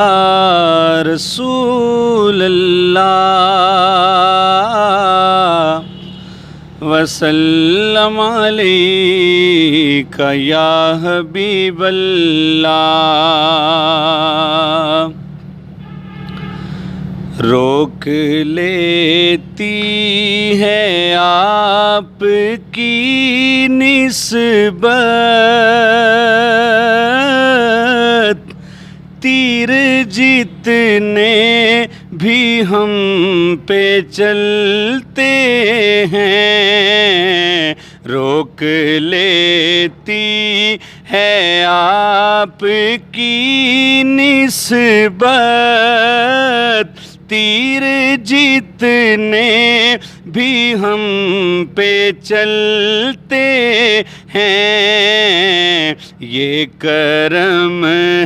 या रसूल अल्लाह वसल्लम अलैका या हबीब अल्लाह। रोक लेती है आपकी निस्बत, तीर जितने भी हम पे चलते हैं। रोक लेती है आपकी निस्बत, तीर जितने भी हम पे चलते हैं। ये करम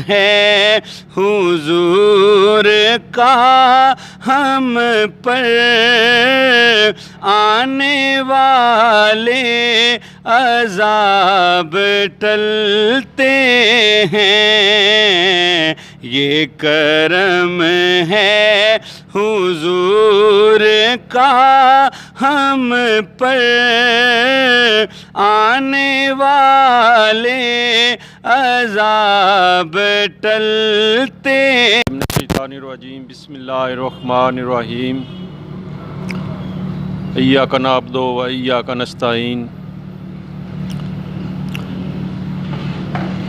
है हुजूर का हम पर, आने वाले अज़ाब टलते हैं। ये करम है हुजूर का हम पर, आने वाले अज़ाब टलते। बिस्मिल्लाहिर्रहमानिर्रहीम इय्याका नअब्दु व इय्याका नस्तईन।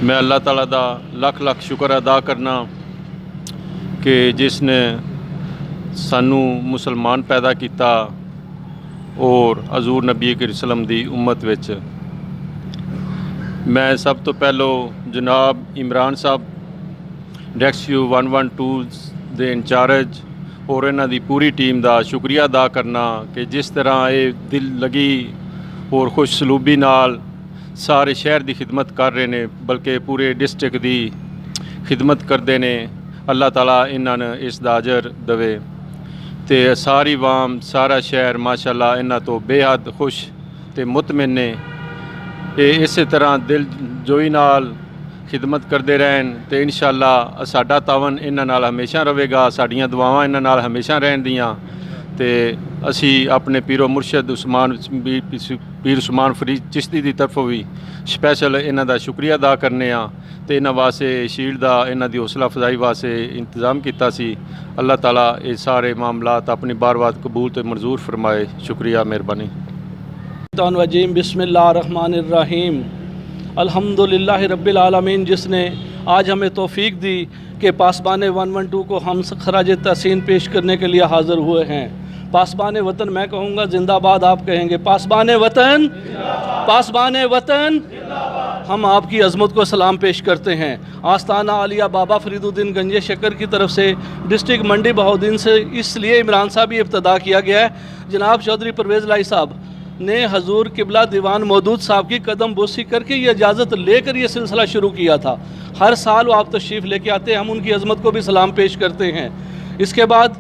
मैं अल्लाह ताला दा लख लख शुक्र अदा करना कि जिसने सानू मुसलमान पैदा किया और हजूर नबी करीम सल्लम दी उम्मत विच। मैं सब तो पहलो जनाब इमरान साहब डेक्सयू 112 दे इंचार्ज और इन्हां दी पूरी टीम दा शुक्रिया अदा करना कि जिस तरह ये दिल लगी और खुश सलूबी नाल सारे शहर की खिदमत कर रहे हैं, बल्कि पूरे डिस्ट्रिक्ट की खिदमत करते हैं। अल्लाह ताला इन्हां इस दा अजर देवे ते सारी वाम सारा शहर माशाअल्लाह इन्हां तो बेहद खुश ते मुतमिन ने। इस तरह दिल जोई नाल खिदमत करते रहन तो इंशाअल्लाह साडा तावन इन्हां नाल हमेशा रहेगा, साड़ियाँ दुआवां इन्हां नाल हमेशा रहन दियां। ते असी अपने पीरो मुर्शद पीर उस्मान फरीद चिश्ती की तरफों भी स्पैशल इन्हां दा शुक्रिया अदा करने तो इन्हां वास्ते शील्ड का इन्हां दी हौसला अफजाई वास्ते इंतज़ाम किया सी। अल्लाह ताला ये सारे मामलात अपनी बार बार कबूल तो मंजूर फरमाए। शुक्रिया, मेहरबानी। बिस्मिल्लाहिर्रहमानिर्रहीम। अल्हम्दुलिल्लाहि रब्बिल आलमीन, जिसने आज हमें तौफीक दी कि पासबान 112 को हम खराज तहसीन पेश करने के लिए हाज़िर हुए हैं। पासबान वतन मैं कहूँगा जिंदाबाद, आप कहेंगे पासबान वतन, पासबान वतन। हम आपकी अज़मत को सलाम पेश करते हैं। आस्ताना आलिया बाबा फरीदुद्दीन गंजे शक्कर की तरफ से डिस्ट्रिक्ट मंडी बहाउद्दीन से इसलिए इमरान साहब ही इब्तदा किया गया है। जनाब चौधरी परवेज़ लाई साहब ने हजूर किबला दीवान मौदूद साहब की कदम बोसी करके ये इजाज़त लेकर ये सिलसिला शुरू किया था। हर साल वो आप तशरीफ़ लेके आते हैं, हम उनकी अज़मत को भी सलाम पेश करते हैं। इसके बाद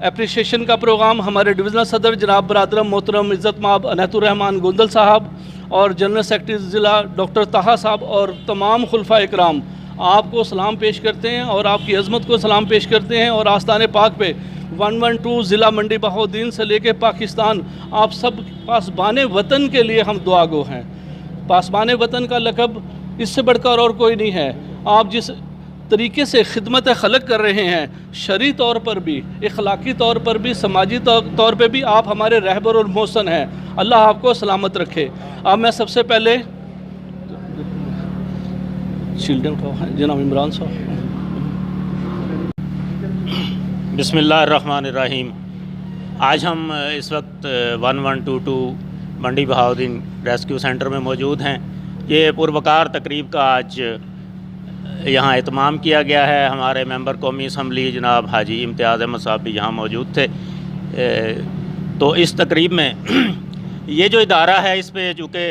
एप्रिसिएशन का प्रोग्राम हमारे डिविज़नल सदर जनाब बरादरम मोहतरम इज़्ज़त माब अनैतुर्रहमान गोंदल साहब और जनरल सेक्रेटरी ज़िला डॉक्टर ताहा साहब और तमाम खुलफा इकराम आपको सलाम पेश करते हैं और आपकी अज़मत को सलाम पेश करते हैं। और आस्ताने पाक पे 112 ज़िला मंडी बहाउद्दीन से लेके पाकिस्तान, आप सब पासबान वतन के लिए हम दुआ गो हैं। पासबान वतन का लक़ब इससे बढ़कर और कोई नहीं है। आप जिस तरीके से खिदमत खलक कर रहे हैं, शरई तौर पर भी, इखलाकी तौर पर भी, समाजी तौर पर भी आप हमारे रहबर और मोहसन हैं। अल्लाह आपको सलामत रखे। अब मैं सबसे पहले शील्डें उठाओ जनाब इमरान साहब। बिस्मिल्लाहिर्रहमानिर्रहीम। आज हम इस वक्त 1122 मंडी बहाउद्दीन रेस्क्यू सेंटर में मौजूद हैं। ये पुरवकार तकरीब का आज यहाँ एहतमाम किया गया है। हमारे मेंबर कौमी असम्बली जनाब हाजी इम्तियाज़ अहमद साहब भी यहाँ मौजूद थे। तो इस तकरीब में ये जो इदारा है इस पे चूँकि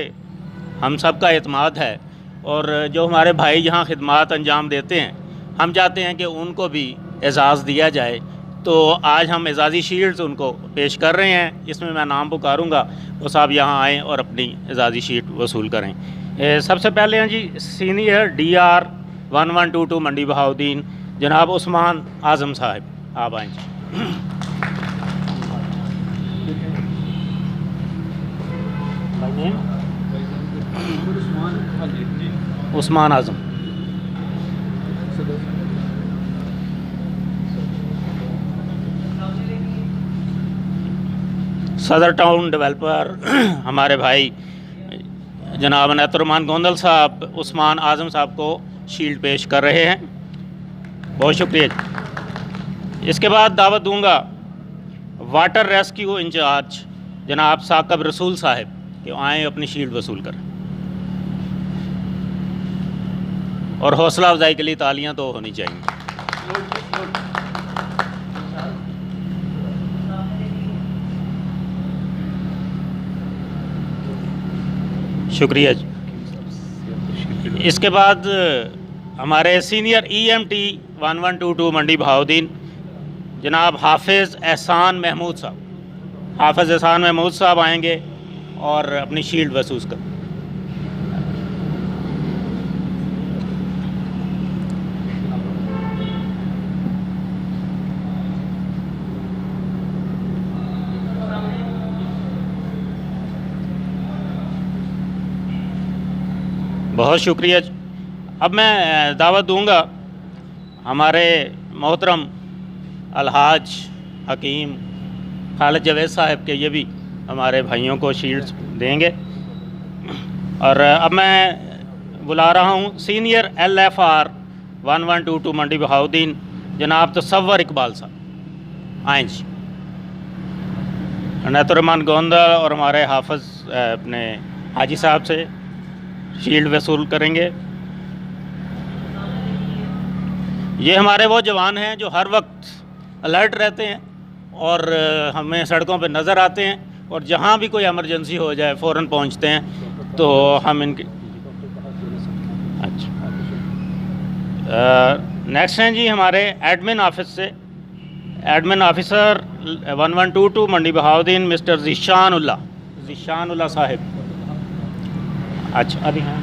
हम सब का एतमाद है और जो हमारे भाई यहाँ खिदमात अंजाम देते हैं, हम चाहते हैं कि उनको भी एजाज़ दिया जाए। तो आज हम एजाज़ी शील्ड्स उनको पेश कर रहे हैं। इसमें मैं नाम पुकारूंगा, वो साहब यहाँ आएँ और अपनी एजाज़ी शीट वसूल करें। सबसे पहले हैं जी सीनियर DR 1122 मंडी बहाउद्दीन जनाब उस्मान आज़म साहब, आप आएँ जी। उस्मान आज़म। सदर टाउन डेवलपर हमारे भाई जनाब अनायतुर्रहमान गोंदल साहब उस्मान आज़म साहब को शील्ड पेश कर रहे हैं। बहुत शुक्रिया। इसके बाद दावत दूंगा वाटर रेस्क्यू इंचार्ज जनाब साकब रसूल साहब कि आएँ अपनी शील्ड वसूल करें। और हौसला अफजाई के लिए तालियां तो होनी चाहिए। शुक्रिया जी। इसके बाद हमारे सीनियर EMT 1122 मंडी बहाउद्दीन जनाब हाफिज़ एहसान महमूद साहब, हाफिज़ एहसान महमूद साहब आएंगे और अपनी शील्ड वसूल कर। बहुत शुक्रिया। अब मैं दावत दूंगा हमारे मोहतरम अलहाज हकीम खालिद जवेद साहब के, ये भी हमारे भाइयों को शील्ड्स देंगे। और अब मैं बुला रहा हूँ सीनियर LFR 1122 मंडी बहाउद्दीन जनाब तसव्वर इकबाल साहब, आएँ जी। अनायतुर्रहमान गोंदल और हमारे हाफिज़ अपने हाजी साहब से शील्ड वसूल करेंगे। ये हमारे वो जवान हैं जो हर वक्त अलर्ट रहते हैं और हमें सड़कों पे नज़र आते हैं और जहाँ भी कोई इमरजेंसी हो जाए फ़ौरन पहुँचते हैं। तो हम इनके अच्छा नेक्स्ट हैं जी हमारे एडमिन ऑफिस से एडमिन ऑफिसर 1122 मंडी बहाउद्दीन मिस्टर ज़ीशानुल्लाह साहिब। अच्छा अभी हाँ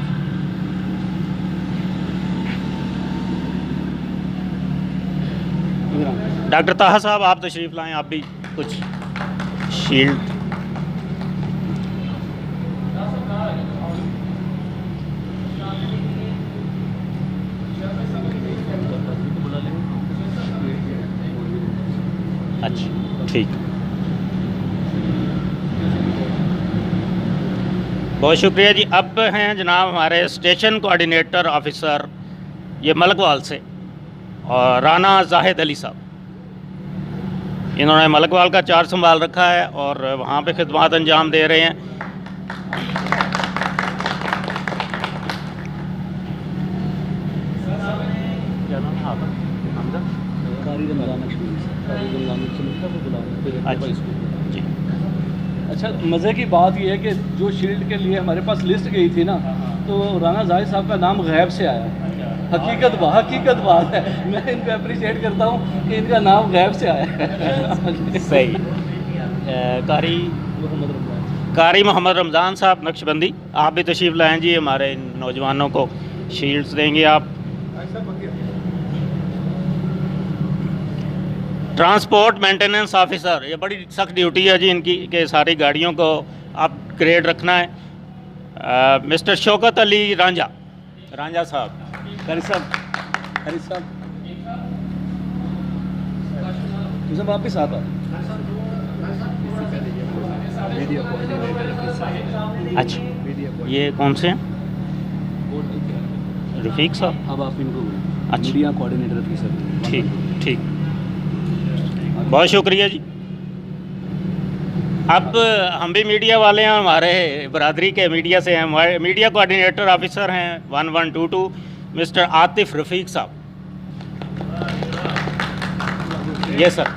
डॉक्टर ताहा साहब आप तशरीफ़ लाएं, आप भी कुछ शील्ड। अच्छा ठीक, बहुत शुक्रिया जी। अब हैं जनाब हमारे स्टेशन कोऑर्डिनेटर ऑफिसर ये मलकवाल से और राना जाहिद अली साहब। इन्होंने मलकवाल का चार्ज संभाल रखा है और वहाँ पे खिदमत अंजाम दे रहे हैं। अच्छा, मज़े की बात यह है कि जो शील्ड के लिए हमारे पास लिस्ट गई थी ना, तो राना जाहिद साहब का नाम गैब से आया। हकीकत बात है, मैं इनको अप्रिशिएट करता हूँ कि इनका नाम गैब से आया है। सही। कारी मोहम्मद रमज़ान साहब नक्शबंदी, आप भी तशरीफ़ लाएँ जी। हमारे नौजवानों को शील्ड्स देंगे आप। ट्रांसपोर्ट मेंटेनेंस ऑफिसर, ये बड़ी सख्त ड्यूटी है जी इनकी कि सारी गाड़ियों को अपग्रेड रखना है। मिस्टर शौकत अली रांझा साहब। कारी साहब वापस आता। अच्छा, ये कौन से हैं? रफ़ीक साहब। अब आप इनको अच्छा, मीडिया कोऑर्डिनेटर ऑफिसर। ठीक, बहुत शुक्रिया जी। अब हम भी मीडिया वाले हैं, हमारे बरादरी के मीडिया से हैं। हमारे मीडिया कोऑर्डिनेटर ऑफिसर हैं 1122 मिस्टर आतिफ रफ़ीक साहब। ये सर।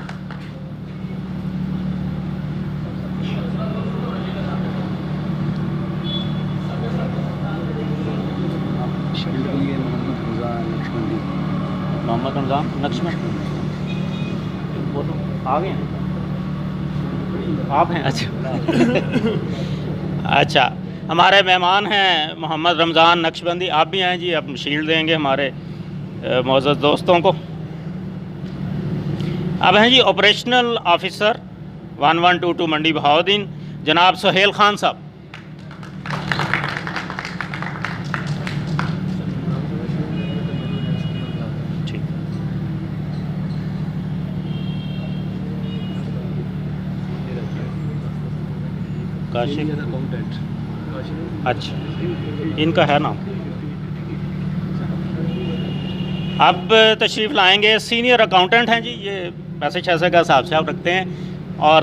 मोहम्मद रमज़ान नक्शबंदी वो तो आ गए हैं, आप हैं? अच्छा अच्छा, हमारे मेहमान हैं मोहम्मद रमज़ान नक्शबंदी, आप भी हैं जी। आप शील्ड देंगे हमारे मौजूद दोस्तों को। अब हैं जी ऑपरेशनल ऑफिसर 1122 मंडी बहाउद्दीन जनाब सुहेल खान साहब। अच्छा, इनका है नाम। अब तशरीफ़ लाएंगे सीनियर अकाउंटेंट हैं जी, ये पैसे छैसे का हिसाब से आप रखते हैं, और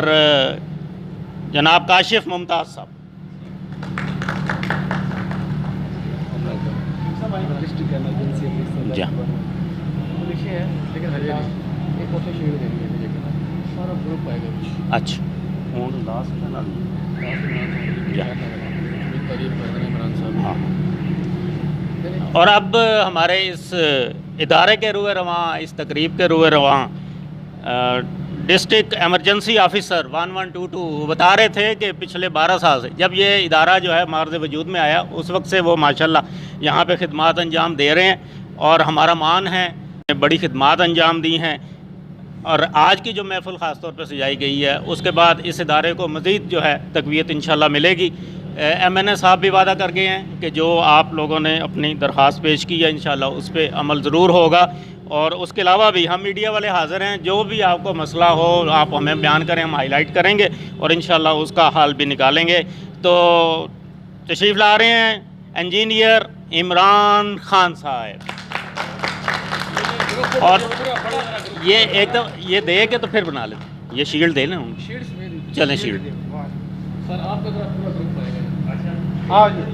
जनाब काशिफ मुमताज़ साहब। जी अच्छा, हाँ। और अब हमारे इस इदारे के रुए रवां, इस तकरीब के रुए रवां डिस्ट्रिक्ट एमरजेंसी ऑफिसर 1122 बता रहे थे कि पिछले 12 साल से जब ये इदारा जो है मार्ज़ वजूद में आया, उस वक्त से वो माशाल्लाह यहाँ पे खिदमात अंजाम दे रहे हैं, और हमारा मान है बड़ी खिदमात अंजाम दी हैं। और आज की जो महफ़िल ख़ास तौर पर सजाई गई है, उसके बाद इस इदारे को मज़ीद जो है तक़वियत इंशाल्लाह मिलेगी। MNA साहब भी वादा कर गए हैं कि जो आप लोगों ने अपनी दरख्वास्त पेश की है इंशाल्लाह उस पर अमल ज़रूर होगा। और उसके अलावा भी हम मीडिया वाले हाज़िर हैं, जो भी आपको मसला हो आप हमें बयान करें, हम हाईलाइट करेंगे और इंशाल्लाह उसका हल भी निकालेंगे। तो तशरीफ़ ला रहे हैं इंजीनियर इमरान खान साहब, और ये एकदम ये दे के तो फिर बना लेते, ये शील्ड दे लें हम। चलें शील्ड सर आपका पूरा ग्रुप आएगा। अच्छा, हाँ जी।